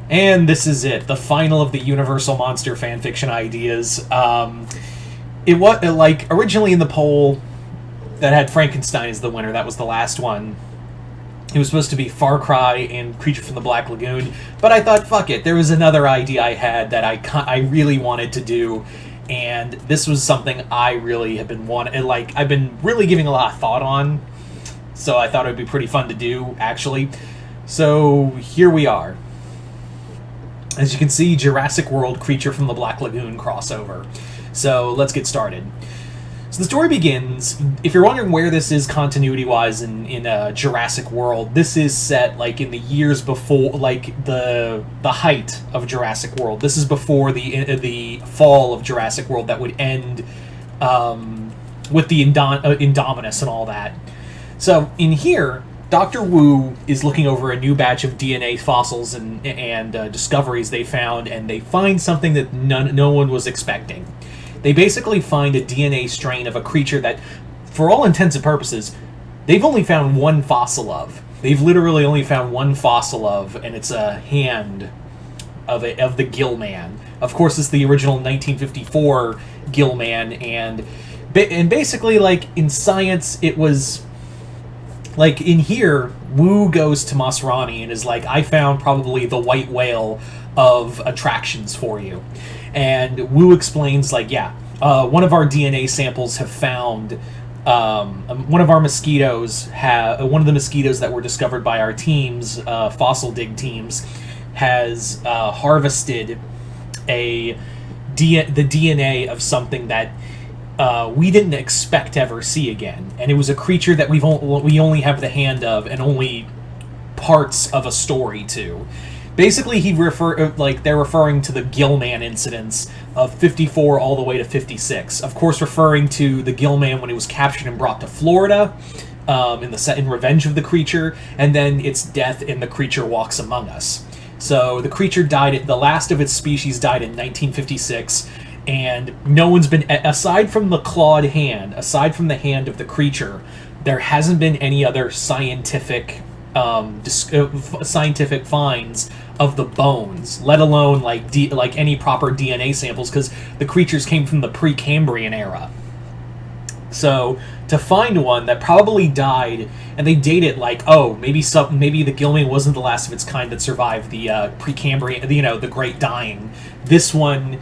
And this is it, the final of the Universal Monster fanfiction ideas. It was like originally in the poll that had Frankenstein as the winner. That was the last one. It was supposed to be Far Cry and Creature from the Black Lagoon, but I thought, fuck it. There was another idea I had that I really wanted to do, and this was something I really have been I've been really giving a lot of thought on. So I thought it would be pretty fun to do, actually. So here we are. As you can see, Jurassic World Creature from the Black Lagoon crossover. So let's get started. So the story begins, if you're wondering where this is continuity-wise in Jurassic World, this is set like in the years before, like the height of Jurassic World. This is before the fall of Jurassic World that would end with the Indominus and all that. So in here, Dr. Wu is looking over a new batch of DNA fossils and discoveries they found, and they find something that no one was expecting. They basically find a DNA strain of a creature that, for all intents and purposes, they've only found one fossil of. They've literally only found one fossil of, and it's a hand of the Gill Man. Of course, it's the original 1954 Gill Man, and basically, like, in science, it was... Like, in here, Wu goes to Masrani and is like, I found probably the white whale of attractions for you. And Wu explains, like, yeah, one of our DNA samples have found... one of the mosquitoes that were discovered by our teams, fossil dig teams, has harvested the DNA of something that we didn't expect to ever see again, and it was a creature that we only have the hand of and only parts of a story to. Basically, they're referring to the Gillman incidents of 54 all the way to 56. Of course, referring to the Gillman when it was captured and brought to Florida in Revenge of the Creature, and then its death in The Creature Walks Among Us. So the creature died. The last of its species died in 1956. And no one's been, aside from the clawed hand, aside from the hand of the creature, there hasn't been any other scientific finds of the bones, let alone like any proper DNA samples, because the creatures came from the Precambrian era. So to find one that probably died, and they date it like, oh, maybe the Gillman wasn't the last of its kind that survived the Precambrian, the Great Dying. This one.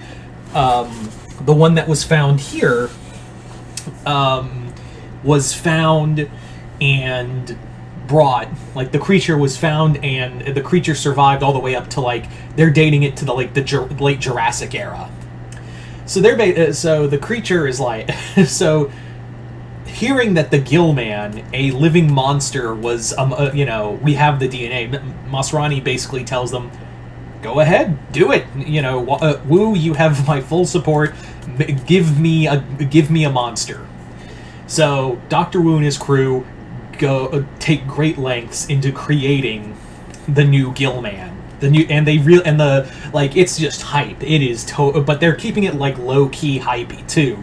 The one that was found here was found and brought, like, the creature was found and the creature survived all the way up to, like, they're dating it to the late Jurassic era. So so the creature is like so hearing that the Gillman, a living monster, was we have the DNA, Masrani basically tells them, go ahead, do it. Wu, you have my full support. Give me a monster. So Dr. Wu and his crew take great lengths into creating the new Gillman. It's just hype. It is but they're keeping it like low key hypey too,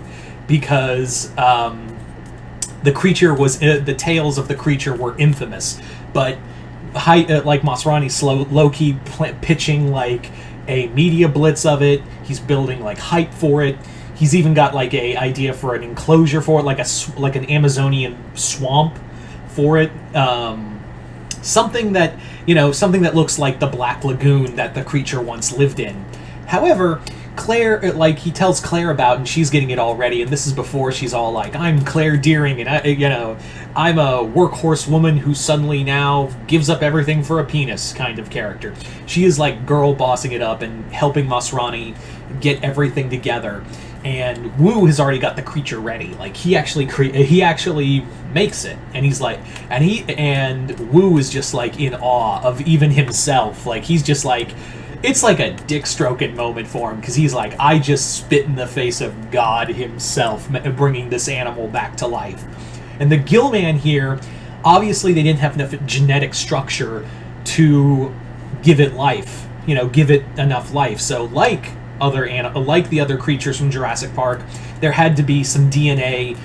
because the creature was the tales of the creature were infamous, but. Like Masrani's low-key pitching like a media blitz of it. He's building like hype for it. He's even got like a idea for an enclosure for it, like an Amazonian swamp for it. Something that looks like the Black Lagoon that the creature once lived in. However, Claire, he tells Claire about, and she's getting it all ready, and this is before she's all like, I'm Claire Deering, and I'm a workhorse woman who suddenly now gives up everything for a penis kind of character. She is like girl bossing it up and helping Masrani get everything together. And Wu has already got the creature ready. Like, he actually makes it, and he's like, and Wu is just like in awe of even himself. Like, he's just like, it's like a dick-stroking moment for him, because he's like, I just spit in the face of God himself, bringing this animal back to life. And the Gillman here, obviously they didn't have enough genetic structure to give it life, give it enough life. So like the other creatures from Jurassic Park, there had to be some DNA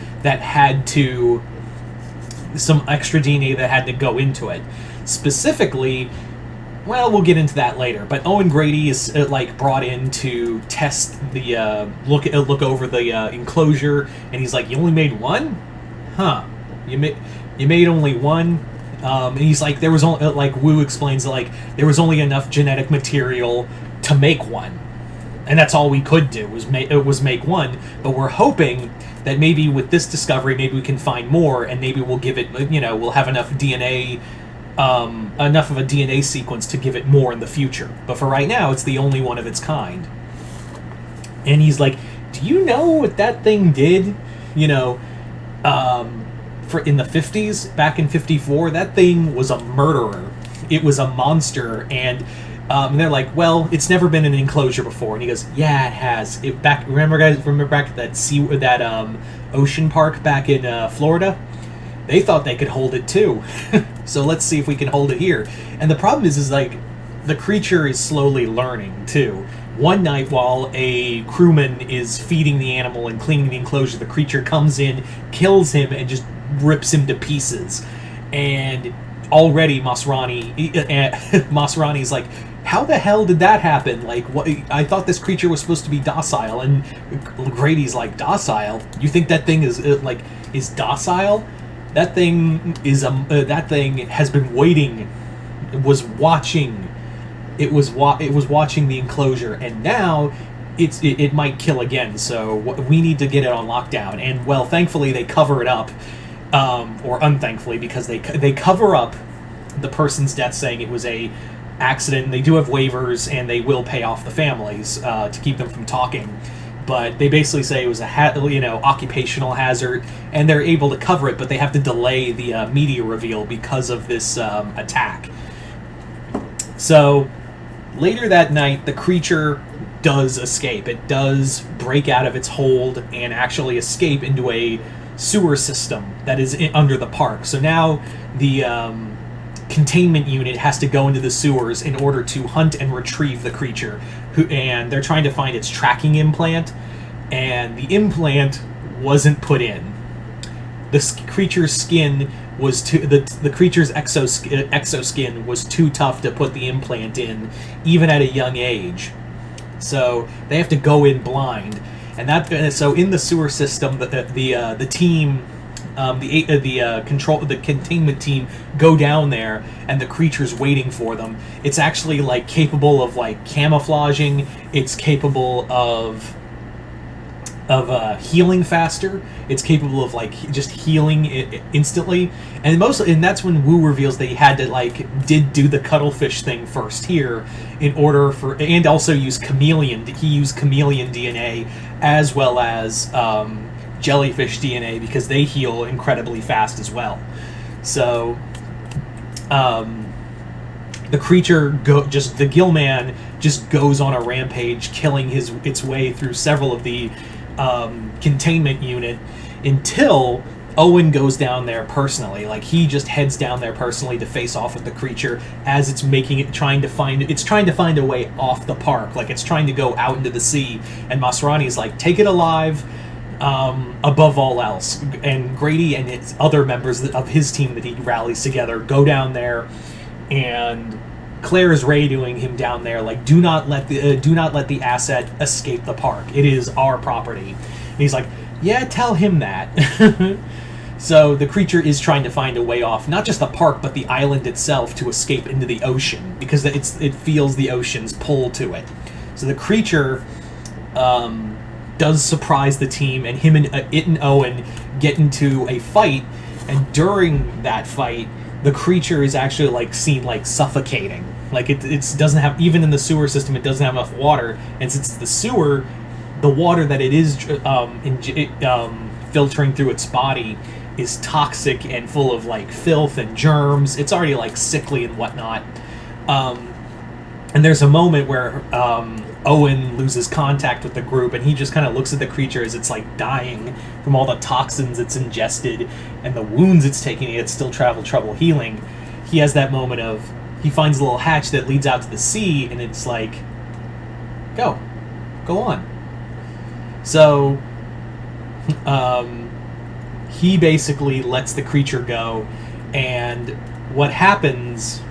some extra DNA that had to go into it. Specifically, well, we'll get into that later. But Owen Grady is like brought in to test the look over the enclosure, and he's like, "You only made one, huh? You made only one." And he's like, "There was only like Wu explains that, like there was only enough genetic material to make one, and that's all we could do was make one. But we're hoping that maybe with this discovery, maybe we can find more, and maybe we'll give it, we'll have enough DNA." Enough of a DNA sequence to give it more in the future. But for right now, it's the only one of its kind. And he's like, do you know what that thing did? For in the 50s, back in 54, that thing was a murderer. It was a monster. And they're like, well, it's never been in an enclosure before. And he goes, yeah, it has. Remember back at that ocean park back in Florida? They thought they could hold it too. So let's see if we can hold it here. And the problem is like the creature is slowly learning too. One night while a crewman is feeding the animal and cleaning the enclosure, the creature comes in, kills him, and just rips him to pieces. And already Masrani's like, how the hell did that happen? Like, what? I thought this creature was supposed to be docile. And Grady's like, docile? You think that thing is docile? That thing has been waiting. It was watching. It was watching the enclosure, and now it might kill again. So we need to get it on lockdown. And well, thankfully they cover it up, or unthankfully, because they cover up the person's death, saying it was a accident. They do have waivers, and they will pay off the families to keep them from talking. But they basically say it was a occupational hazard, and they're able to cover it, but they have to delay the media reveal because of this attack. So later that night, the creature does escape. It does break out of its hold and actually escape into a sewer system that is under the park. So now the containment unit has to go into the sewers in order to hunt and retrieve the creature, and they're trying to find its tracking implant, and the implant wasn't put in. The creature's skin was the creature's exoskin was too tough to put the implant in, even at a young age. So they have to go in blind, and so in the sewer system, the team. The containment team go down there, and the creature's waiting for them. It's actually like capable of like camouflaging. It's capable of healing faster. It's capable of like just healing it instantly. And that's when Wu reveals that he had to did do the cuttlefish thing first here in order and also use chameleon. He used chameleon DNA as well as jellyfish DNA because they heal incredibly fast as well. So the creature the Gillman just goes on a rampage, killing its way through several of the containment unit until Owen goes down there personally. Like, he just heads down there personally to face off with the creature as it's trying to find a way off the park. Like, it's trying to go out into the sea, and Masrani's like, take it alive. Above all else. And Grady and its other members of his team that he rallies together go down there, and Claire is radioing him down there, like, do not let the asset escape the park. It is our property. And he's like, yeah, tell him that. So the creature is trying to find a way off, not just the park, but the island itself, to escape into the ocean, because it feels the ocean's pull to it. So the creature does surprise the team, and it and Owen get into a fight, and during that fight, the creature is actually seen suffocating. Like, it doesn't have, even in the sewer system, it doesn't have enough water, and since the sewer, the water that it is filtering through its body is toxic and full of filth and germs. It's already sickly and whatnot. And there's a moment where Owen loses contact with the group, and he just kind of looks at the creature as it's dying from all the toxins it's ingested and the wounds it's taking. It's still trouble healing. He has that moment of, he finds a little hatch that leads out to the sea, and it's like, go on. So he basically lets the creature go, and what happens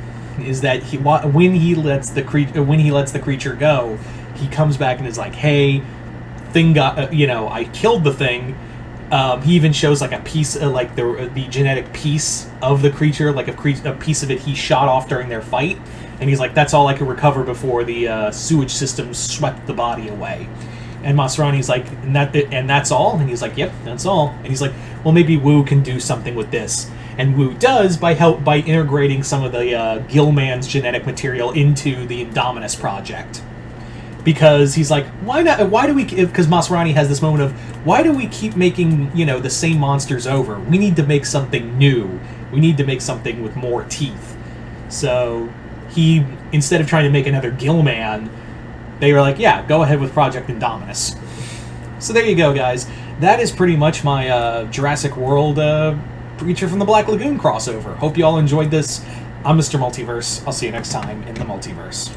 is that when he lets the creature go, he comes back and is like, "Hey, thing got I killed the thing." He even shows like a piece of like the genetic piece of the creature, like a piece of it he shot off during their fight, and he's like, "That's all I could recover before the sewage system swept the body away." And Masrani's like, and that's all? And he's like, "Yep, that's all." And he's like, "Well, maybe Wu can do something with this." And Wu does by integrating some of the Gilman's genetic material into the Indominus project. Because he's like, why not? Why do we? Because Masrani has this moment of, why do we keep making the same monsters over? We need to make something new. We need to make something with more teeth. So he, instead of trying to make another Gilman, they were like, yeah, go ahead with Project Indominus. So there you go, guys. That is pretty much my Jurassic World Creature from the Black Lagoon crossover. Hope you all enjoyed this. I'm Mr. Multiverse. I'll see you next time in the Multiverse.